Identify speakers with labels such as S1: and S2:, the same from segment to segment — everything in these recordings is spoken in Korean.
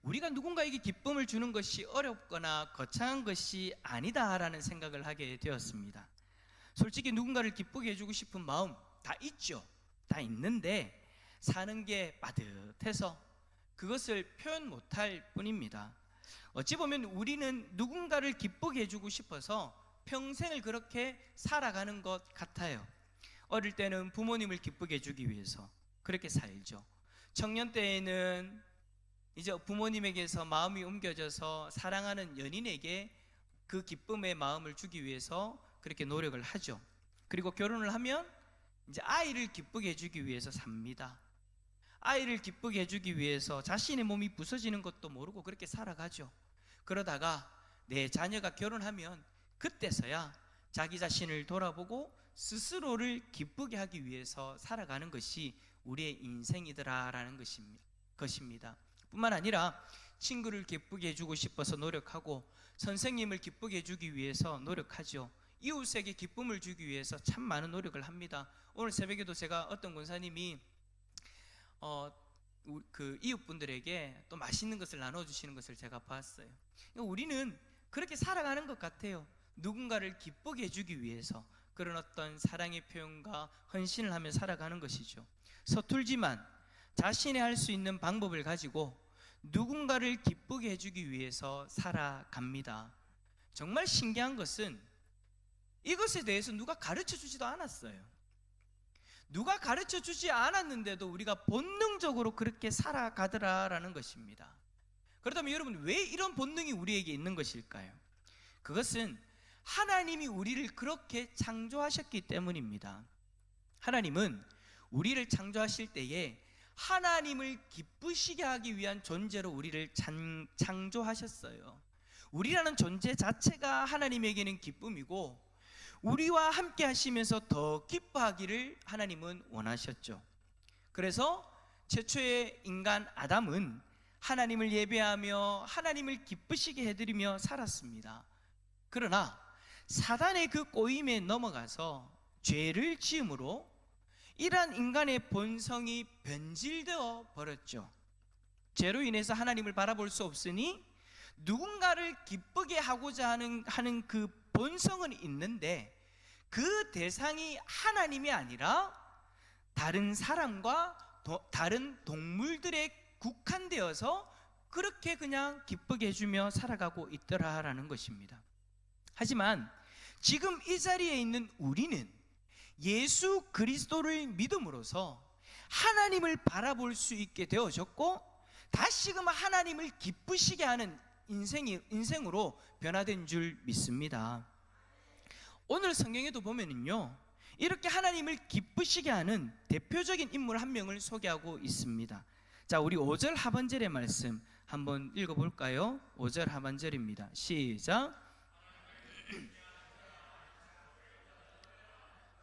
S1: 우리가 누군가에게 기쁨을 주는 것이 어렵거나 거창한 것이 아니다라는 생각을 하게 되었습니다. 솔직히 누군가를 기쁘게 해주고 싶은 마음 다 있죠. 다 있는데 사는 게 빠듯해서 그것을 표현 못할 뿐입니다. 어찌 보면 우리는 누군가를 기쁘게 해주고 싶어서 평생을 그렇게 살아가는 것 같아요. 어릴 때는 부모님을 기쁘게 해주기 위해서 그렇게 살죠. 청년 때에는 이제 부모님에게서 마음이 옮겨져서 사랑하는 연인에게 그 기쁨의 마음을 주기 위해서 그렇게 노력을 하죠. 그리고 결혼을 하면 이제 아이를 기쁘게 해주기 위해서 삽니다. 아이를 기쁘게 해주기 위해서 자신의 몸이 부서지는 것도 모르고 그렇게 살아가죠. 그러다가 내 자녀가 결혼하면 그때서야 자기 자신을 돌아보고 스스로를 기쁘게 하기 위해서 살아가는 것이 우리의 인생이더라라는 것입니다. 뿐만 아니라 친구를 기쁘게 해주고 싶어서 노력하고 선생님을 기쁘게 해주기 위해서 노력하죠. 이웃에게 기쁨을 주기 위해서 참 많은 노력을 합니다. 오늘 새벽에도 제가 어떤 권사님이 그 이웃분들에게 또 맛있는 것을 나눠주시는 것을 제가 봤어요. 우리는 그렇게 살아가는 것 같아요. 누군가를 기쁘게 해주기 위해서 그런 어떤 사랑의 표현과 헌신을 하며 살아가는 것이죠. 서툴지만 자신이 할 수 있는 방법을 가지고 누군가를 기쁘게 해주기 위해서 살아갑니다. 정말 신기한 것은 이것에 대해서 누가 가르쳐 주지도 않았어요. 누가 가르쳐 주지 않았는데도 우리가 본능적으로 그렇게 살아가더라라는 것입니다. 그렇다면 여러분, 왜 이런 본능이 우리에게 있는 것일까요? 그것은 하나님이 우리를 그렇게 창조하셨기 때문입니다. 하나님은 우리를 창조하실 때에 하나님을 기쁘시게 하기 위한 존재로 우리를 창조하셨어요. 우리라는 존재 자체가 하나님에게는 기쁨이고 우리와 함께 하시면서 더 기뻐하기를 하나님은 원하셨죠. 그래서 최초의 인간 아담은 하나님을 예배하며 하나님을 기쁘시게 해드리며 살았습니다. 그러나 사단의 그 꼬임에 넘어가서 죄를 지음으로 이러한 인간의 본성이 변질되어 버렸죠. 죄로 인해서 하나님을 바라볼 수 없으니 누군가를 기쁘게 하고자 하는 그 본성은 있는데 그 대상이 하나님이 아니라 다른 사람과 다른 동물들에 국한되어서 그렇게 그냥 기쁘게 해주며 살아가고 있더라라는 것입니다. 하지만 지금 이 자리에 있는 우리는 예수 그리스도를 믿음으로써 하나님을 바라볼 수 있게 되어졌고 다시금 하나님을 기쁘시게 하는 인생으로 변화된 줄 믿습니다. 오늘 성경에도 보면은요, 이렇게 하나님을 기쁘시게 하는 대표적인 인물 한 명을 소개하고 있습니다. 자, 우리 5절 하반절의 말씀 한번 읽어볼까요? 5절 하반절입니다. 시작.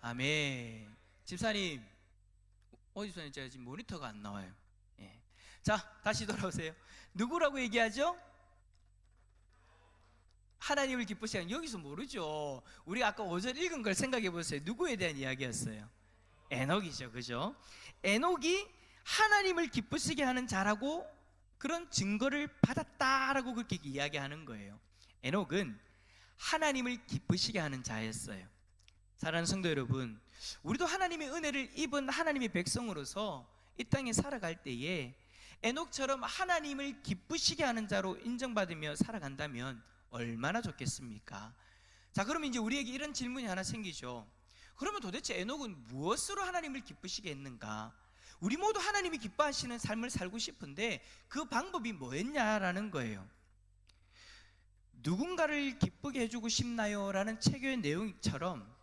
S1: 아멘. 집사님, 어디서 제가 지금 모니터가 안 나와요. 예. 자, 다시 돌아오세요. 누구라고 얘기하죠? 하나님을 기쁘시게 하는, 여기서 모르죠. 우리가 아까 5절 읽은 걸 생각해 보세요. 누구에 대한 이야기였어요? 에녹이죠. 그죠? 에녹이 하나님을 기쁘시게 하는 자라고 그런 증거를 받았다라고 그렇게 이야기하는 거예요. 에녹은 하나님을 기쁘시게 하는 자였어요. 사랑하는 성도 여러분, 우리도 하나님의 은혜를 입은 하나님의 백성으로서 이 땅에 살아갈 때에 에녹처럼 하나님을 기쁘시게 하는 자로 인정받으며 살아간다면 얼마나 좋겠습니까? 자, 그러면 이제 우리에게 이런 질문이 하나 생기죠. 그러면 도대체 에녹은 무엇으로 하나님을 기쁘시게 했는가? 우리 모두 하나님이 기뻐하시는 삶을 살고 싶은데 그 방법이 뭐였냐라는 거예요. 누군가를 기쁘게 해주고 싶나요? 라는 책의 내용처럼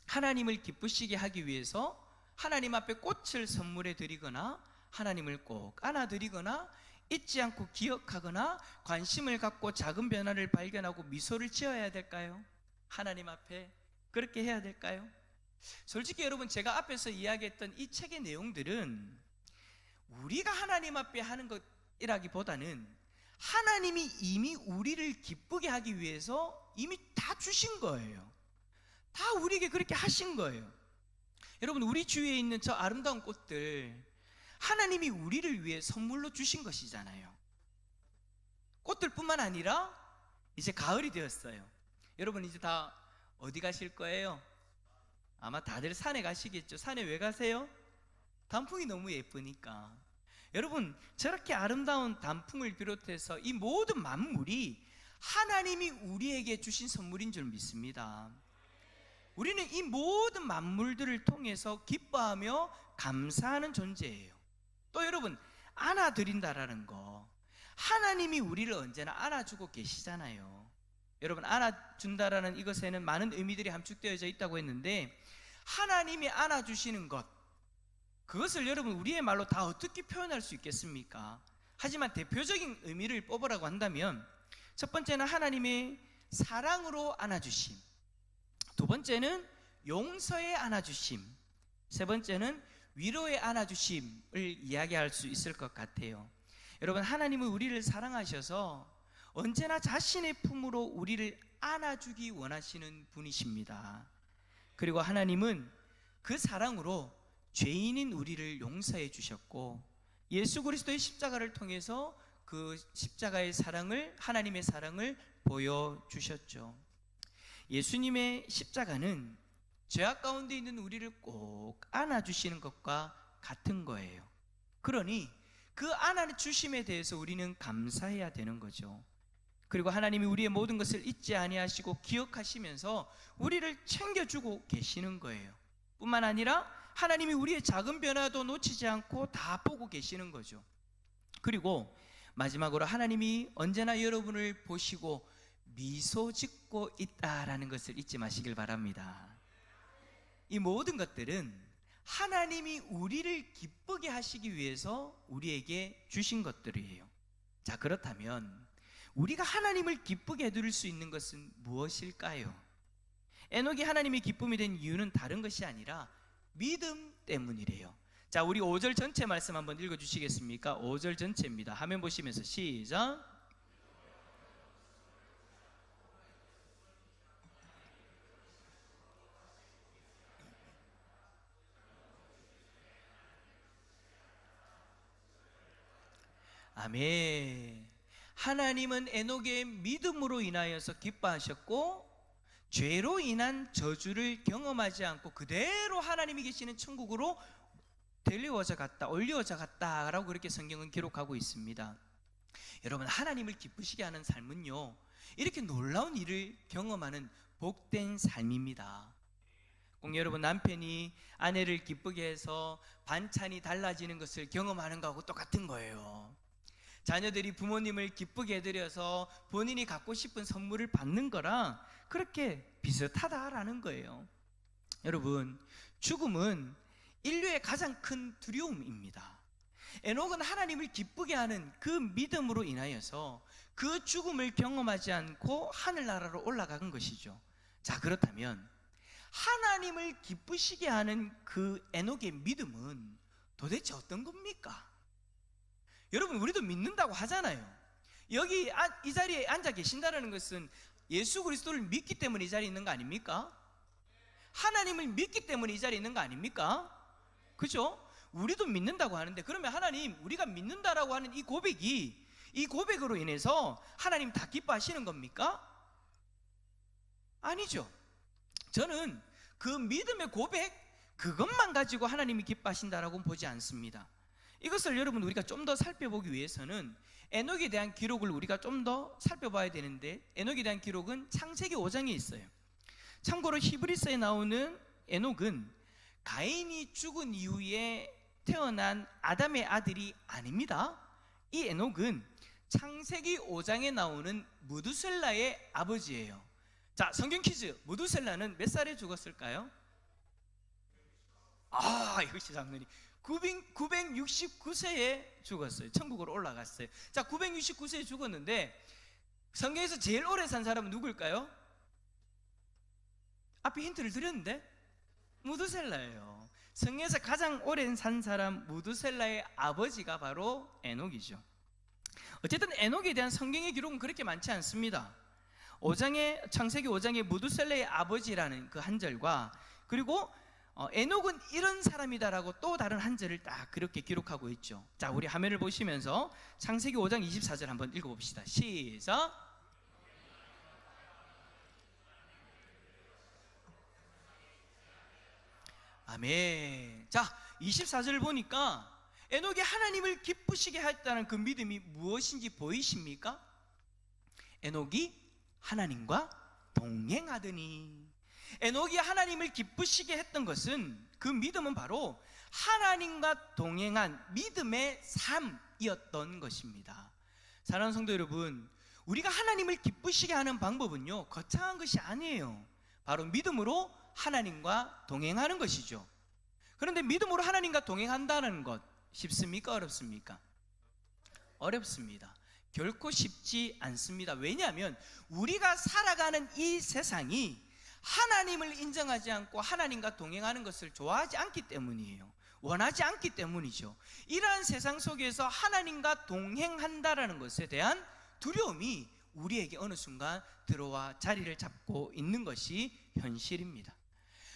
S1: 하나님을 기쁘시게 하기 위해서 하나님 앞에 꽃을 선물해 드리거나 하나님을 꼭 안아드리거나 잊지 않고 기억하거나 관심을 갖고 작은 변화를 발견하고 미소를 지어야 될까요? 하나님 앞에 그렇게 해야 될까요? 솔직히 여러분, 제가 앞에서 이야기했던 이 책의 내용들은 우리가 하나님 앞에 하는 것이라기보다는 하나님이 이미 우리를 기쁘게 하기 위해서 이미 다 주신 거예요. 다 우리에게 그렇게 하신 거예요. 여러분, 우리 주위에 있는 저 아름다운 꽃들 하나님이 우리를 위해 선물로 주신 것이잖아요. 꽃들뿐만 아니라 이제 가을이 되었어요. 여러분 이제 다 어디 가실 거예요? 아마 다들 산에 가시겠죠. 산에 왜 가세요? 단풍이 너무 예쁘니까. 여러분 저렇게 아름다운 단풍을 비롯해서 이 모든 만물이 하나님이 우리에게 주신 선물인 줄 믿습니다. 우리는 이 모든 만물들을 통해서 기뻐하며 감사하는 존재예요. 또 여러분 안아드린다라는 거, 하나님이 우리를 언제나 안아주고 계시잖아요. 여러분 안아준다라는 이것에는 많은 의미들이 함축되어져 있다고 했는데, 하나님이 안아주시는 것, 그것을 여러분 우리의 말로 다 어떻게 표현할 수 있겠습니까? 하지만 대표적인 의미를 뽑으라고 한다면, 첫 번째는 하나님의 사랑으로 안아주심, 두 번째는 용서의 안아주심, 세 번째는 위로의 안아주심을 이야기할 수 있을 것 같아요. 여러분 하나님은 우리를 사랑하셔서 언제나 자신의 품으로 우리를 안아주기 원하시는 분이십니다. 그리고 하나님은 그 사랑으로 죄인인 우리를 용서해 주셨고, 예수 그리스도의 십자가를 통해서 그 십자가의 사랑을, 하나님의 사랑을 보여주셨죠. 예수님의 십자가는 죄악 가운데 있는 우리를 꼭 안아주시는 것과 같은 거예요. 그러니 그 안아주심에 대해서 우리는 감사해야 되는 거죠. 그리고 하나님이 우리의 모든 것을 잊지 아니하시고 기억하시면서 우리를 챙겨주고 계시는 거예요. 뿐만 아니라 하나님이 우리의 작은 변화도 놓치지 않고 다 보고 계시는 거죠. 그리고 마지막으로 하나님이 언제나 여러분을 보시고 미소 짓고 있다라는 것을 잊지 마시길 바랍니다. 이 모든 것들은 하나님이 우리를 기쁘게 하시기 위해서 우리에게 주신 것들이에요. 자, 그렇다면 우리가 하나님을 기쁘게 해드릴 수 있는 것은 무엇일까요? 에녹이 하나님의 기쁨이 된 이유는 다른 것이 아니라 믿음 때문이래요. 자, 우리 5절 전체 말씀 한번 읽어주시겠습니까? 5절 전체입니다. 화면 보시면서 시작. 아멘. 하나님은 에녹의 믿음으로 인하여서 기뻐하셨고, 죄로 인한 저주를 경험하지 않고 그대로 하나님이 계시는 천국으로 데려와져 갔다, 올려져 갔다라고 그렇게 성경은 기록하고 있습니다. 여러분 하나님을 기쁘시게 하는 삶은요, 이렇게 놀라운 일을 경험하는 복된 삶입니다. 꼭 여러분 남편이 아내를 기쁘게 해서 반찬이 달라지는 것을 경험하는 거하고 똑같은 거예요. 자녀들이 부모님을 기쁘게 해드려서 본인이 갖고 싶은 선물을 받는 거랑 그렇게 비슷하다라는 거예요. 여러분 죽음은 인류의 가장 큰 두려움입니다. 에녹은 하나님을 기쁘게 하는 그 믿음으로 인하여서 그 죽음을 경험하지 않고 하늘나라로 올라간 것이죠. 자, 그렇다면 하나님을 기쁘시게 하는 그 에녹의 믿음은 도대체 어떤 겁니까? 여러분 우리도 믿는다고 하잖아요. 여기 이 자리에 앉아 계신다는 것은 예수 그리스도를 믿기 때문에 이 자리에 있는 거 아닙니까? 하나님을 믿기 때문에 이 자리에 있는 거 아닙니까? 그죠? 우리도 믿는다고 하는데, 그러면 하나님, 우리가 믿는다라고 하는 이 고백이, 이 고백으로 인해서 하나님 다 기뻐하시는 겁니까? 아니죠. 저는 그 믿음의 고백, 그것만 가지고 하나님이 기뻐하신다라고는 보지 않습니다. 이것을 여러분 우리가 좀 더 살펴보기 위해서는 에녹에 대한 기록을 우리가 좀 더 살펴봐야 되는데, 에녹에 대한 기록은 창세기 5장에 있어요. 참고로 히브리서에 나오는 에녹은 가인이 죽은 이후에 태어난 아담의 아들이 아닙니다. 이 에녹은 창세기 5장에 나오는 무두셀라의 아버지예요. 자, 성경 퀴즈. 무두셀라는 몇 살에 죽었을까요? 역시 장로님. 969세에 죽었어요. 천국으로 올라갔어요. 자, 969세에 죽었는데 성경에서 제일 오래 산 사람은 누굴까요? 앞에 힌트를 드렸는데 무두셀라예요. 성경에서 가장 오래 산 사람 무두셀라의 아버지가 바로 에녹이죠. 어쨌든 에녹에 대한 성경의 기록은 그렇게 많지 않습니다. 창세기 5장에 무두셀라의 아버지라는 그 한 절과, 그리고 에녹은 이런 사람이다라고 또 다른 한 절을 딱 그렇게 기록하고 있죠. 자, 우리 화면을 보시면서 창세기 5장 24절 한번 읽어봅시다. 시작. 아멘. 자, 24절 보니까 에녹이 하나님을 기쁘시게 했다는 그 믿음이 무엇인지 보이십니까? 에녹이 하나님과 동행하더니. 에녹이 하나님을 기쁘시게 했던 것은, 그 믿음은 바로 하나님과 동행한 믿음의 삶이었던 것입니다. 사랑하는 성도 여러분, 우리가 하나님을 기쁘시게 하는 방법은요, 거창한 것이 아니에요. 바로 믿음으로 하나님과 동행하는 것이죠. 그런데 믿음으로 하나님과 동행한다는 것 쉽습니까? 어렵습니까? 어렵습니다. 결코 쉽지 않습니다. 왜냐하면 우리가 살아가는 이 세상이 하나님을 인정하지 않고 하나님과 동행하는 것을 좋아하지 않기 때문이에요. 원하지 않기 때문이죠. 이러한 세상 속에서 하나님과 동행한다라는 것에 대한 두려움이 우리에게 어느 순간 들어와 자리를 잡고 있는 것이 현실입니다.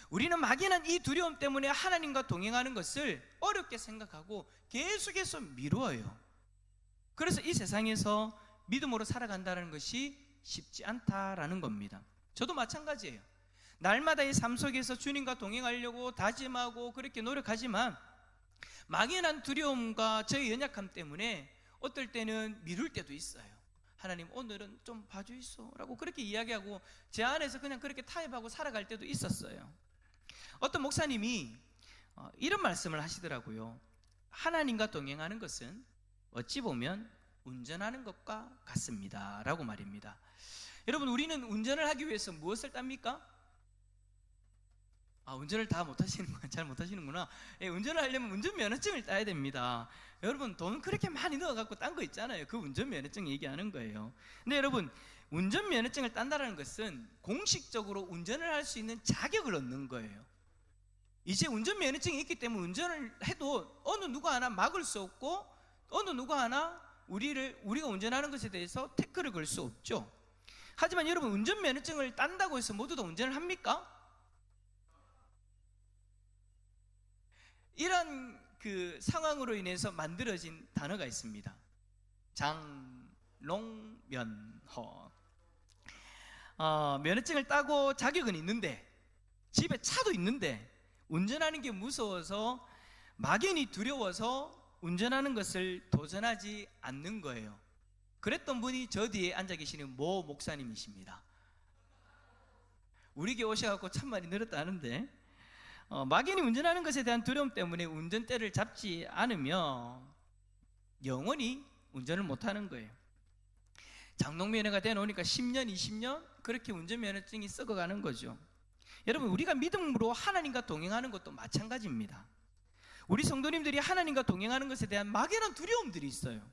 S1: 우리는 막연한 이 두려움 때문에 하나님과 동행하는 것을 어렵게 생각하고 계속해서 미루어요. 그래서 이 세상에서 믿음으로 살아간다는 것이 쉽지 않다라는 겁니다. 저도 마찬가지예요. 날마다 이 삶 속에서 주님과 동행하려고 다짐하고 그렇게 노력하지만 막연한 두려움과 저의 연약함 때문에 어떨 때는 미룰 때도 있어요. 하나님, 오늘은 좀 봐주이소 라고 그렇게 이야기하고 제 안에서 그냥 그렇게 타협하고 살아갈 때도 있었어요. 어떤 목사님이 이런 말씀을 하시더라고요. 하나님과 동행하는 것은 어찌 보면 운전하는 것과 같습니다 라고 말입니다. 여러분, 우리는 운전을 하기 위해서 무엇을 땁니까? 운전을 다 못하시는구나. 잘 못하시는구나. 운전을 하려면 운전면허증을 따야 됩니다. 여러분, 돈 그렇게 많이 넣어갖고 딴 거 있잖아요. 그 운전면허증 얘기하는 거예요. 근데 여러분, 운전면허증을 딴다는 것은 공식적으로 운전을 할 수 있는 자격을 얻는 거예요. 이제 운전면허증이 있기 때문에 운전을 해도 어느 누가 하나 막을 수 없고 어느 누가 하나 우리가 운전하는 것에 대해서 태클을 걸 수 없죠. 하지만 여러분, 운전면허증을 딴다고 해서 모두 다 운전을 합니까? 이런 그 상황으로 인해서 만들어진 단어가 있습니다. 장롱면허. 면허증을 따고 자격은 있는데, 집에 차도 있는데 운전하는 게 무서워서, 막연히 두려워서 운전하는 것을 도전하지 않는 거예요. 그랬던 분이 저 뒤에 앉아 계시는 모 목사님이십니다. 우리 교회 오셔갖고 참 많이 늘었다 하는데, 막연히 운전하는 것에 대한 두려움 때문에 운전대를 잡지 않으며 영원히 운전을 못하는 거예요. 장롱면허가 되어놓으니까 10년, 20년 그렇게 운전면허증이 썩어가는 거죠. 여러분, 우리가 믿음으로 하나님과 동행하는 것도 마찬가지입니다. 우리 성도님들이 하나님과 동행하는 것에 대한 막연한 두려움들이 있어요.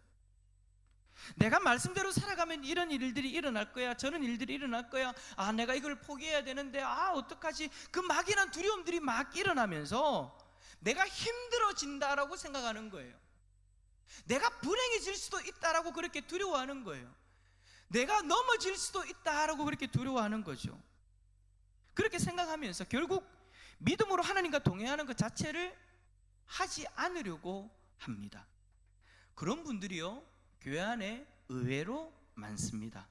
S1: 내가 말씀대로 살아가면 이런 일들이 일어날 거야, 저런 일들이 일어날 거야, 내가 이걸 포기해야 되는데 어떡하지? 그 막연한 두려움들이 막 일어나면서 내가 힘들어진다라고 생각하는 거예요. 내가 불행해질 수도 있다라고 그렇게 두려워하는 거예요. 내가 넘어질 수도 있다라고 그렇게 두려워하는 거죠. 그렇게 생각하면서 결국 믿음으로 하나님과 동행하는 것 자체를 하지 않으려고 합니다. 그런 분들이요, 교회 안에 의외로 많습니다.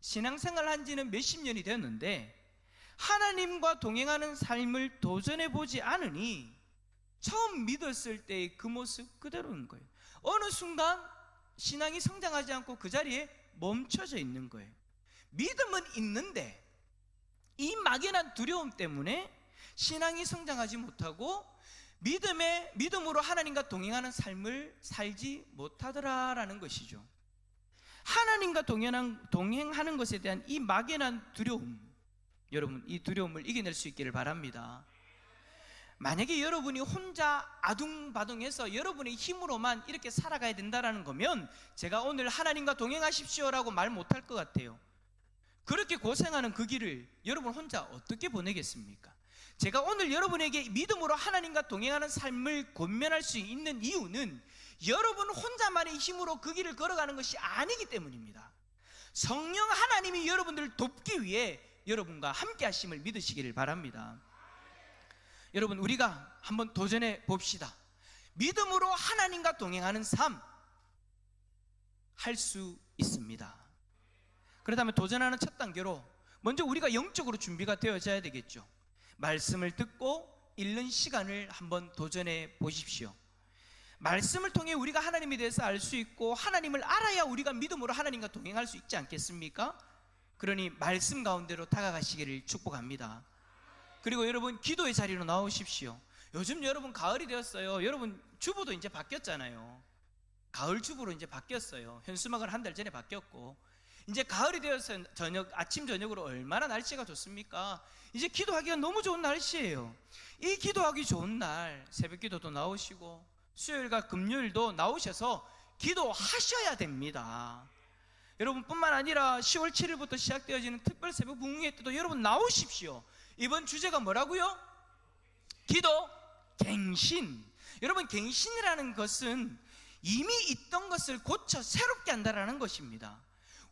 S1: 신앙생활 한 지는 몇십 년이 되었는데 하나님과 동행하는 삶을 도전해보지 않으니 처음 믿었을 때의 그 모습 그대로인 거예요. 어느 순간 신앙이 성장하지 않고 그 자리에 멈춰져 있는 거예요. 믿음은 있는데 이 막연한 두려움 때문에 신앙이 성장하지 못하고 믿음으로 하나님과 동행하는 삶을 살지 못하더라라는 것이죠. 하나님과 동행하는 것에 대한 이 막연한 두려움, 여러분, 이 두려움을 이겨낼 수 있기를 바랍니다. 만약에 여러분이 혼자 아둥바둥해서 여러분의 힘으로만 이렇게 살아가야 된다는 거면 제가 오늘 하나님과 동행하십시오라고 말 못할 것 같아요. 그렇게 고생하는 그 길을 여러분 혼자 어떻게 보내겠습니까? 제가 오늘 여러분에게 믿음으로 하나님과 동행하는 삶을 권면할 수 있는 이유는 여러분 혼자만의 힘으로 그 길을 걸어가는 것이 아니기 때문입니다. 성령 하나님이 여러분들을 돕기 위해 여러분과 함께 하심을 믿으시기를 바랍니다. 여러분, 우리가 한번 도전해 봅시다. 믿음으로 하나님과 동행하는 삶 할 수 있습니다. 그렇다면 도전하는 첫 단계로 먼저 우리가 영적으로 준비가 되어져야 되겠죠. 말씀을 듣고 읽는 시간을 한번 도전해 보십시오. 말씀을 통해 우리가 하나님에 대해서 알 수 있고 하나님을 알아야 우리가 믿음으로 하나님과 동행할 수 있지 않겠습니까? 그러니 말씀 가운데로 다가가시기를 축복합니다. 그리고 여러분, 기도의 자리로 나오십시오. 요즘 여러분 가을이 되었어요. 여러분 주부도 이제 바뀌었잖아요. 가을 주부로 이제 바뀌었어요. 현수막은 한 달 전에 바뀌었고, 이제 가을이 되어서 아침 저녁으로 얼마나 날씨가 좋습니까? 이제 기도하기가 너무 좋은 날씨예요. 이 기도하기 좋은 날 새벽 기도도 나오시고 수요일과 금요일도 나오셔서 기도하셔야 됩니다. 여러분뿐만 아니라 10월 7일부터 시작되어지는 특별 새벽 부흥회 때도 여러분 나오십시오. 이번 주제가 뭐라고요? 기도 갱신. 여러분, 갱신이라는 것은 이미 있던 것을 고쳐 새롭게 한다라는 것입니다.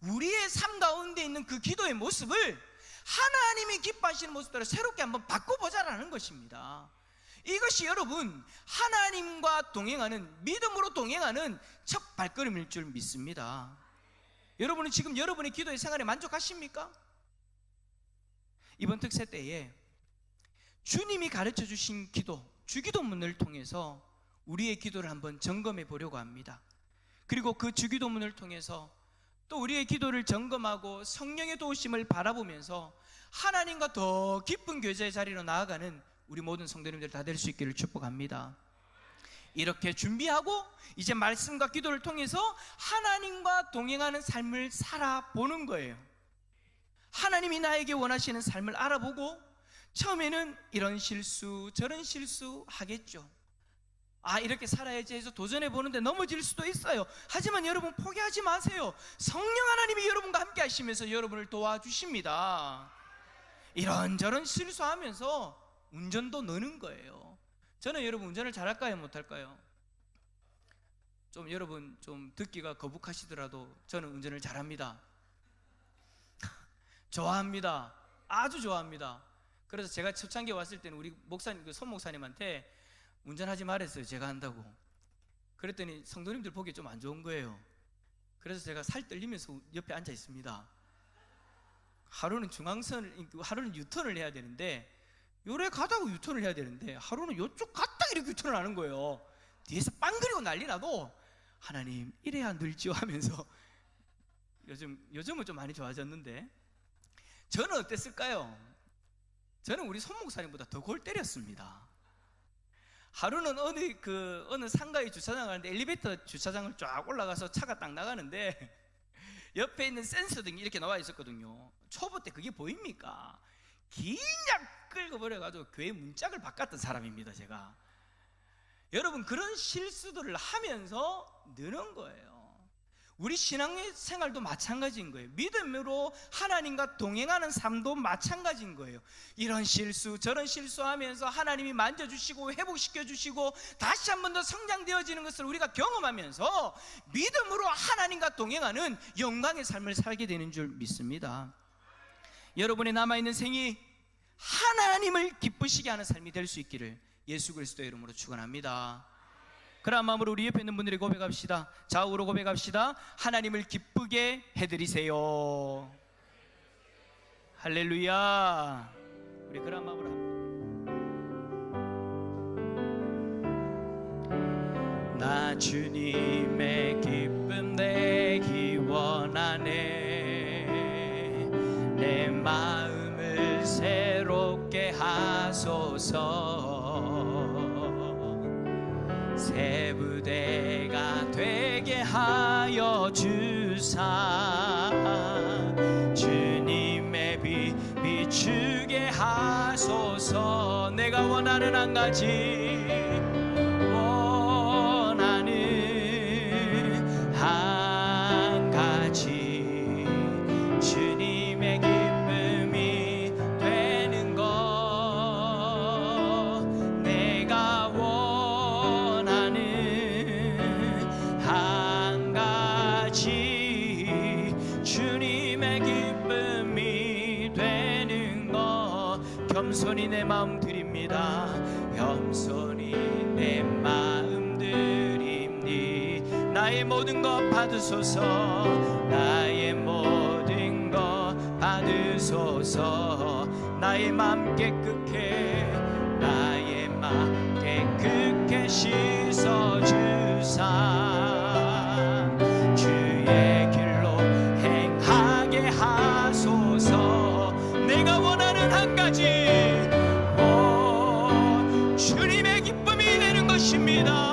S1: 우리의 삶 가운데 있는 그 기도의 모습을 하나님이 기뻐하시는 모습대로 새롭게 한번 바꿔보자라는 것입니다. 이것이 여러분, 하나님과 동행하는, 믿음으로 동행하는 첫 발걸음일 줄 믿습니다. 여러분은 지금 여러분의 기도의 생활에 만족하십니까? 이번 특세 때에 주님이 가르쳐 주신 기도, 주기도문을 통해서 우리의 기도를 한번 점검해 보려고 합니다. 그리고 그 주기도문을 통해서 또 우리의 기도를 점검하고 성령의 도우심을 바라보면서 하나님과 더 깊은 교제의 자리로 나아가는 우리 모든 성도님들 다 될 수 있기를 축복합니다. 이렇게 준비하고 이제 말씀과 기도를 통해서 하나님과 동행하는 삶을 살아보는 거예요. 하나님이 나에게 원하시는 삶을 알아보고 처음에는 이런 실수 저런 실수 하겠죠. 이렇게 살아야지 해서 도전해 보는데 넘어질 수도 있어요. 하지만 여러분, 포기하지 마세요. 성령 하나님이 여러분과 함께 하시면서 여러분을 도와주십니다. 이런저런 실수하면서 운전도 느는 거예요. 저는 여러분 운전을 잘할까요, 못할까요? 좀 여러분 좀 듣기가 거북하시더라도 저는 운전을 잘합니다. 좋아합니다. 아주 좋아합니다. 그래서 제가 초창기에 왔을 때는 우리 목사님, 그 손 목사님한테 운전하지 말았어요. 제가 한다고. 그랬더니 성도님들 보기에 좀 안 좋은 거예요. 그래서 제가 살 떨리면서 옆에 앉아 있습니다. 하루는 하루는 유턴을 해야 되는데, 요래 가다가 유턴을 해야 되는데 하루는 요쪽 갔다 이렇게 유턴을 하는 거예요. 뒤에서 빵 그리고 난리 나도 하나님 이래야 늘지요 하면서 요즘은 좀 많이 좋아졌는데, 저는 어땠을까요? 저는 우리 손 목사님보다 더 골 때렸습니다. 하루는 어느 상가의 주차장 가는데 엘리베이터 주차장을 쫙 올라가서 차가 딱 나가는데 옆에 있는 센서등이 이렇게 나와 있었거든요. 초보 때 그게 보입니까? 긴약 긁어버려가지고 교회 문짝을 바꿨던 사람입니다, 제가. 여러분, 그런 실수들을 하면서 느는 거예요. 우리 신앙의 생활도 마찬가지인 거예요. 믿음으로 하나님과 동행하는 삶도 마찬가지인 거예요. 이런 실수 저런 실수하면서 하나님이 만져주시고 회복시켜주시고 다시 한 번 더 성장되어지는 것을 우리가 경험하면서 믿음으로 하나님과 동행하는 영광의 삶을 살게 되는 줄 믿습니다. 여러분의 남아있는 생이 하나님을 기쁘시게 하는 삶이 될 수 있기를 예수 그리스도의 이름으로 축원합니다. 그런 마음으로 우리 옆에 있는 분들이 고백합시다. 좌우로 고백합시다. 하나님을 기쁘게 해드리세요. 할렐루야. 우리 그런 마음으로 나 주님의 기쁨 내기 원하네. 내 마음을 새롭게 하소서. 새 부대가 되게 하여 주사 주님의 빛 비추게 하소서. 내가 원하는 한 가지 주님의 기쁨이 되는 것. 내가 원하는 한 가지 주님의 기쁨이 되는 것. 겸손히 내 마음 드립니다. 나의 모든 것 받으소서. 나의 모든 것 받으소서. 나의 맘 깨끗해 나의 맘 깨끗해 씻어주사 주의 길로 행하게 하소서. 내가 원하는 한 가지 주님의 기쁨이 되는 것입니다.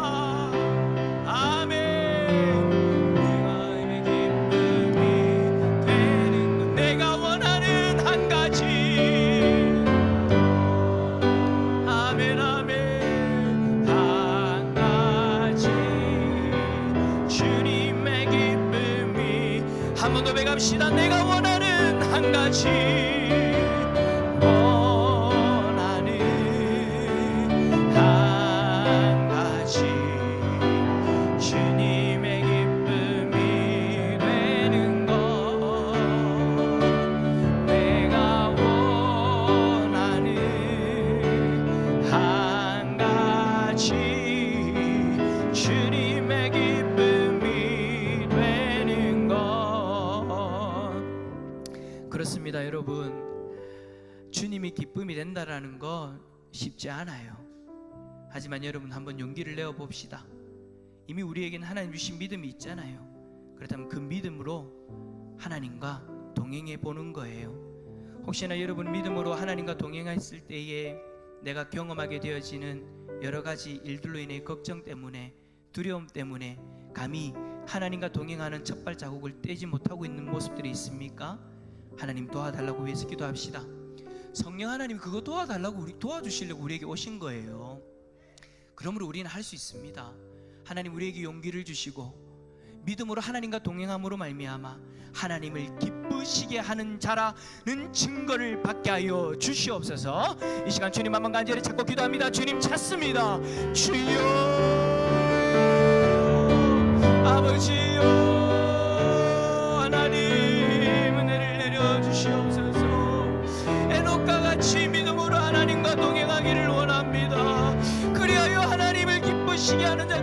S1: 한 번 더 배갑시다. 내가 원하는 한 가지 원하는 한 가지 주님의 기쁨이 되는 것. 내가 원하는 한 가지 주님의 기쁨이 되는 것. 그렇습니다. 여러분, 주님이 기쁨이 된다라는 건 쉽지 않아요. 하지만 여러분, 한번 용기를 내어 봅시다. 이미 우리에게는 하나님 주신 믿음이 있잖아요. 그렇다면 그 믿음으로 하나님과 동행해 보는 거예요. 혹시나 여러분 믿음으로 하나님과 동행했을 때에 내가 경험하게 되어지는 여러 가지 일들로 인해 걱정 때문에, 두려움 때문에 감히 하나님과 동행하는 첫 발자국을 떼지 못하고 있는 모습들이 있습니까? 하나님 도와달라고 위해서 기도합시다. 성령 하나님 그거 도와달라고 도와주시려고 우리에게 오신 거예요. 그러므로 우리는 할 수 있습니다. 하나님 우리에게 용기를 주시고 믿음으로 하나님과 동행함으로 말미암아 하나님을 기쁘시게 하는 자라는 증거를 받게 하여 주시옵소서. 이 시간 주님 한번 간절히 찾고 기도합니다. 주님 찾습니다. 주여 아버지여 에녹과 같이 믿음으로 하나님과 동행하기를 원합니다. 그리하여 하나님을 기쁘시게 하는 자